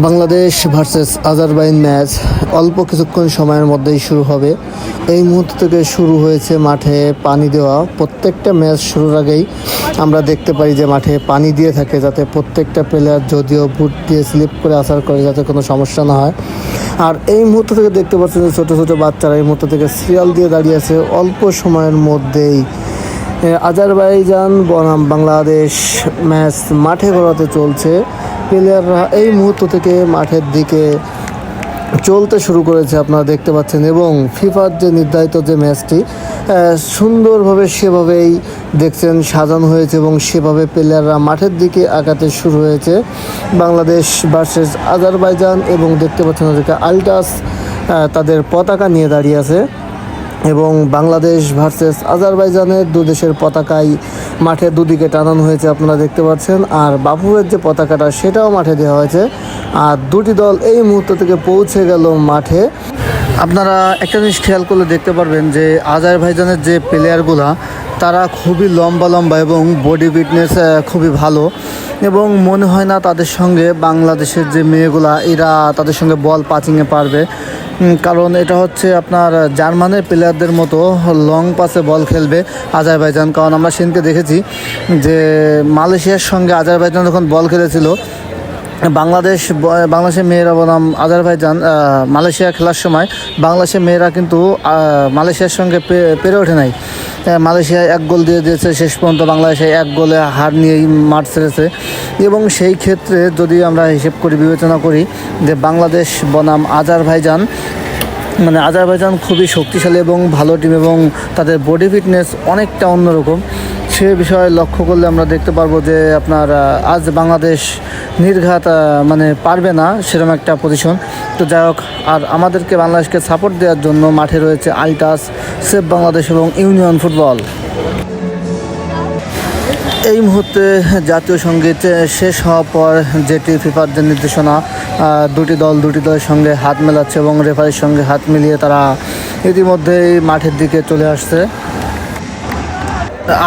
Bangladesh versus Azerbaijan match অল্প কিছুক্ষণ সময়ের মধ্যেই শুরু হবে। এই মুহূর্ত থেকে শুরু হয়েছে মাঠে পানি দেওয়া। প্রত্যেকটা ম্যাচ শুরুর আগেই আমরা দেখতে পাই যে মাঠে পানি দিয়ে থাকে, যাতে প্রত্যেকটা প্লেয়ার যদিও বুট দিয়ে স্লিপ করে আসার করে যাতে কোনো সমস্যা না হয়। আর এই মুহূর্ত থেকে দেখতে পাচ্ছেন যে ছোটো ছোটো বাচ্চারা এই মুহূর্ত থেকে সিরিয়াল দিয়ে দাঁড়িয়ে আছে। অল্প সময়ের মধ্যেই আজারবাইজান বনাম বাংলাদেশ ম্যাচ মাঠে গড়াতে চলছে। প্লেয়াররা এই মুহূর্ত থেকে মাঠের দিকে চলতে শুরু করেছে, আপনারা দেখতে পাচ্ছেন। এবং ফিফার যে নির্ধারিত যে ম্যাচটি সুন্দরভাবে সেভাবেই দেখছেন সাজানো হয়েছে এবং সেভাবে প্লেয়াররা মাঠের দিকে আগাতে শুরু হয়েছে। বাংলাদেশ ভার্সেস আজারবাইজান, এবং দেখতে পাচ্ছেন ওদেরকে আলটাস তাদের পতাকা নিয়ে দাঁড়িয়ে আছে। এবং বাংলাদেশ ভার্সেস আজারবাইজানের দু দেশের পতাকাই মাঠের দুদিকে টানানো হয়েছে, আপনারা দেখতে পাচ্ছেন। আর বাফুফের যে পতাকাটা সেটাও মাঠে দেওয়া হয়েছে। আর দুটি দল এই মুহূর্ত থেকে পৌঁছে গেল মাঠে। আপনারা একটা জিনিস খেয়াল করলে দেখতে পারবেন যে আজারবাইজানের যে প্লেয়ারগুলা তারা খুবই লম্বা লম্বা এবং বডি ফিটনেস খুবই ভালো, এবং মনে হয় না তাদের সঙ্গে বাংলাদেশের যে মেয়েগুলা এরা তাদের সঙ্গে বল পাচিংয়ে পারবে। কারণ এটা হচ্ছে আপনার জার্মানের প্লেয়ারদের মতো লং পাসে বল খেলবে আজারবাইজান। কারণ আমরা সেদিনকে দেখেছি যে মালয়েশিয়ার সঙ্গে আজারবাইজান যখন বল খেলেছিল, বাংলাদেশের মেয়েরা বনাম আজারবাইজান মালয়েশিয়া খেলার সময় বাংলাদেশের মেয়েরা কিন্তু মালয়েশিয়ার সঙ্গে পেরে ওঠে নাই। মালয়েশিয়া 1 গোল দিয়ে দিয়েছে, শেষ পর্যন্ত বাংলাদেশে 1 গোলে হার নিয়েই মাঠ ছেড়েছে। এবং সেই ক্ষেত্রে যদি আমরা হিসেব করি, বিবেচনা করি যে বাংলাদেশ বনাম আজারবাইজান, মানে আজারবাইজান খুবই শক্তিশালী এবং ভালো টিম, এবং তাদের বডি ফিটনেস অনেকটা অন্যরকম। সে বিষয়ে লক্ষ্য করলে আমরা দেখতে পারবো যে আপনার আজ বাংলাদেশ নির্ঘাত মানে পারবে না সেরকম একটা পজিশন। তো যাই হোক, আর আমাদেরকে বাংলাদেশকে সাপোর্ট দেওয়ার জন্য মাঠে রয়েছে আলটাস, সেভ বাংলাদেশ এবং ইউনিয়ন ফুটবল। এই মুহূর্তে জাতীয় সঙ্গীত শেষ হওয়ার পর যেটি ফিফার যে নির্দেশনা, দুটি দলের সঙ্গে হাত মেলাচ্ছে এবং রেফারির সঙ্গে হাত মিলিয়ে তারা ইতিমধ্যেই মাঠের দিকে চলে আসছে।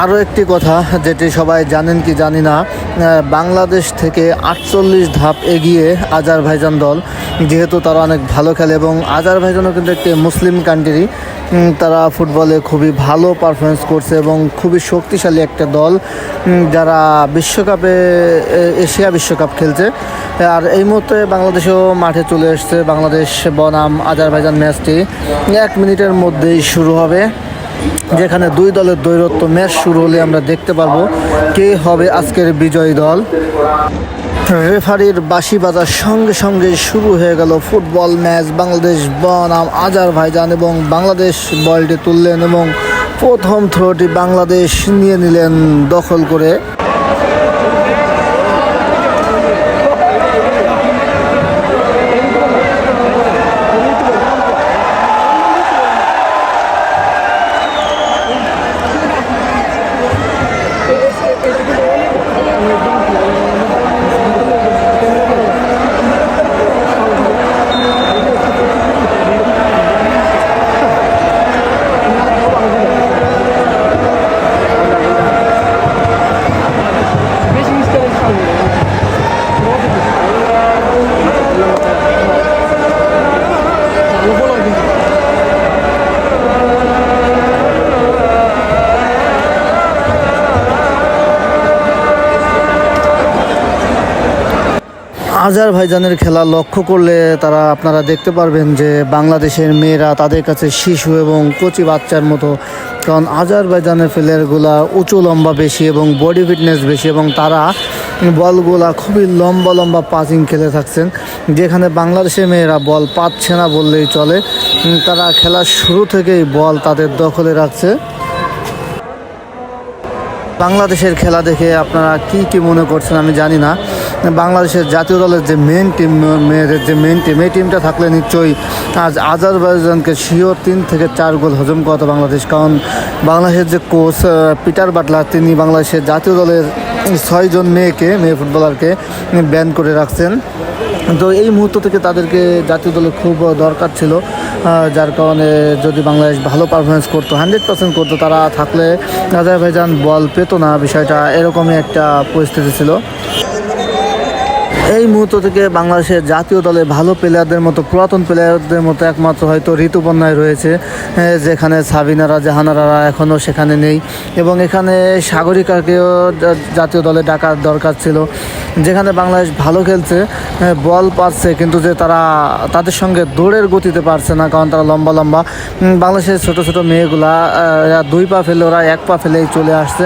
আরও একটি কথা যেটি সবাই জানেন কি জানি না, বাংলাদেশ থেকে 48 ধাপ এগিয়ে আজারবাইজান দল, যেহেতু তারা অনেক ভালো খেলে এবং আজারবাইজানও কিন্তু একটি মুসলিম কান্ট্রি। তারা ফুটবলে খুবই ভালো পারফরমেন্স করছে এবং খুবই শক্তিশালী একটা দল, যারা বিশ্বকাপে এশিয়া বিশ্বকাপ খেলছে। আর এই মুহূর্তে বাংলাদেশও মাঠে চলে এসছে। বাংলাদেশ বনাম আজারবাইজান ম্যাচটি 1 মিনিটের মধ্যেই শুরু হবে, যেখানে দুই দলের দ্বৈরথ ম্যাচ শুরু হলে আমরা দেখতে পারবো কে হবে আজকের বিজয়ী দল। রেফারির বাঁশি বাজার সঙ্গে সঙ্গে শুরু হয়ে গেল ফুটবল ম্যাচ। বাংলাদেশ বনাম আজারবাইজান, এবং বাংলাদেশ বলটি তুললেন এবং প্রথম থ্রোটি বাংলাদেশ নিয়ে নিলেন দখল করে। আজারবাইজানের খেলা লক্ষ্য করলে আপনারা দেখতে পারবেন যে বাংলাদেশের মেয়েরা তাদের কাছে শিশু এবং কচি বাচ্চার মতো। কারণ আজারবাইজানের প্লেয়ারগুলা উঁচু লম্বা বেশি এবং বডি ফিটনেস বেশি, এবং তারা বলগুলা খুবই লম্বা লম্বা পাসিং খেলে থাকছেন, যেখানে বাংলাদেশের মেয়েরা বল পাচ্ছে না বললেই চলে। তারা খেলার শুরু থেকেই বল তাদের দখলে রাখছে। বাংলাদেশের খেলা দেখে আপনারা কি মনে করছেন আমি জানি না। বাংলাদেশের জাতীয় দলের যে মেন টিম, মেয়েদের যে মেন টিম, এই টিমটা থাকলে নিশ্চয়ই আজ আজারবাইজানকে শিওর 3 থেকে 4 গোল হজম করতো বাংলাদেশ। কারণ বাংলাদেশের যে কোচ পিটার বাটলার, তিনি বাংলাদেশের জাতীয় দলের 6 জন মেয়ে ফুটবলারকে ব্যান করে রাখছেন। তো এই মুহূর্ত থেকে তাদেরকে জাতীয় দলে খুব দরকার ছিল, যার কারণে যদি বাংলাদেশ ভালো পারফরমেন্স করতো, 100% করতো, তারা থাকলে আজারবাইজান বল পেতো না। বিষয়টা এরকমই একটা পরিস্থিতি ছিল। এই মুহূর্ত থেকে বাংলাদেশের জাতীয় দলে ভালো প্লেয়ারদের মতো, পুরাতন প্লেয়ারদের মতো একমাত্র হয়তো ঋতুপর্ণায় রয়েছে, যেখানে সাবিনারা জাহানারা এখনও সেখানে নেই। এবং এখানে সাগরিকাকেও জাতীয় দলে ডাকার দরকার ছিল, যেখানে বাংলাদেশ ভালো খেলছে, বল পাচ্ছে, কিন্তু যে তাদের সঙ্গে দৌড়ের গতিতে পারছে না, কারণ তারা লম্বা লম্বা। বাংলাদেশের ছোট ছোট মেয়েগুলা দুই পা ফেলে, ওরা এক পা ফেলেই চলে আসছে,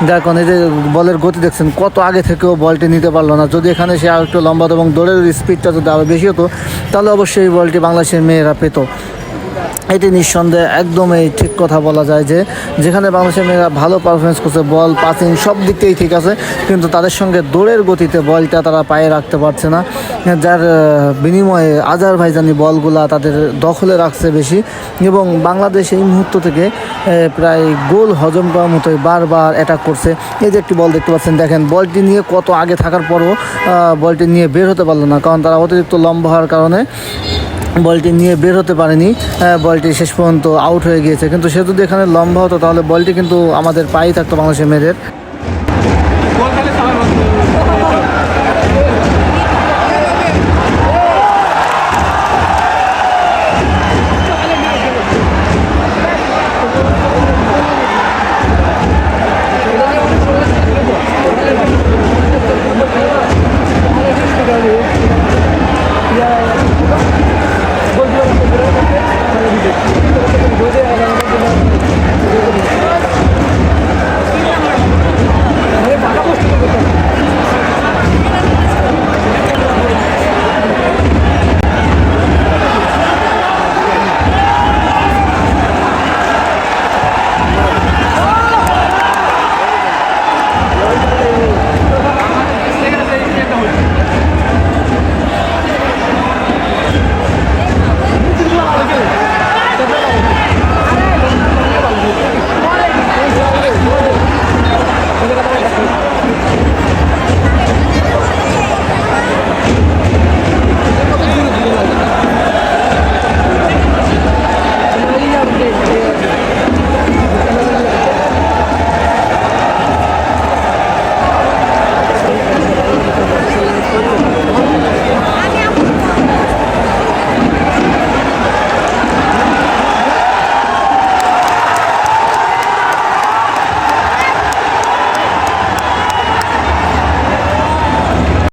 যার কারণে যে বলের গতি দেখছেন, কত আগে থেকেও বলটি নিতে পারলো না। যদি এখানে সে আর একটু লম্বা এবং দৌড়ের স্পিডটা যদি আরও বেশি হতো, তাহলে অবশ্যই এই বলটি বাংলাদেশের মেয়েরা পেত। এটি নিঃসন্দেহে একদমই ঠিক কথা বলা যায় যে যেখানে বাংলাদেশের মেয়েরা ভালো পারফরমেন্স করছে, বল পাসিং সব দিক থেকেই ঠিক আছে, কিন্তু তাদের সঙ্গে দৌড়ের গতিতে বলটা তারা পায়ে রাখতে পারছে না, যার বিনিময়ে আজারবাইজানি বলগুলা তাদের দখলে রাখছে বেশি। এবং বাংলাদেশ এই মুহূর্ত থেকে প্রায় গোল হজম করার মতোই বারবার অ্যাটাক করছে। এই যে একটি বল দেখতে পাচ্ছেন, দেখেন বলটি নিয়ে কত আগে থাকার পরও বলটি নিয়ে বের হতে পারলো না, কারণ তারা অতিরিক্ত লম্বা হওয়ার কারণে বলটি নিয়ে বের হতে পারেনি। বলটি শেষ পর্যন্ত আউট হয়ে গিয়েছে, কিন্তু সে যদি এখানে লম্বা হতো তাহলে বলটি কিন্তু আমাদের পায়েই থাকতো বাংলাদেশের মেয়েদের।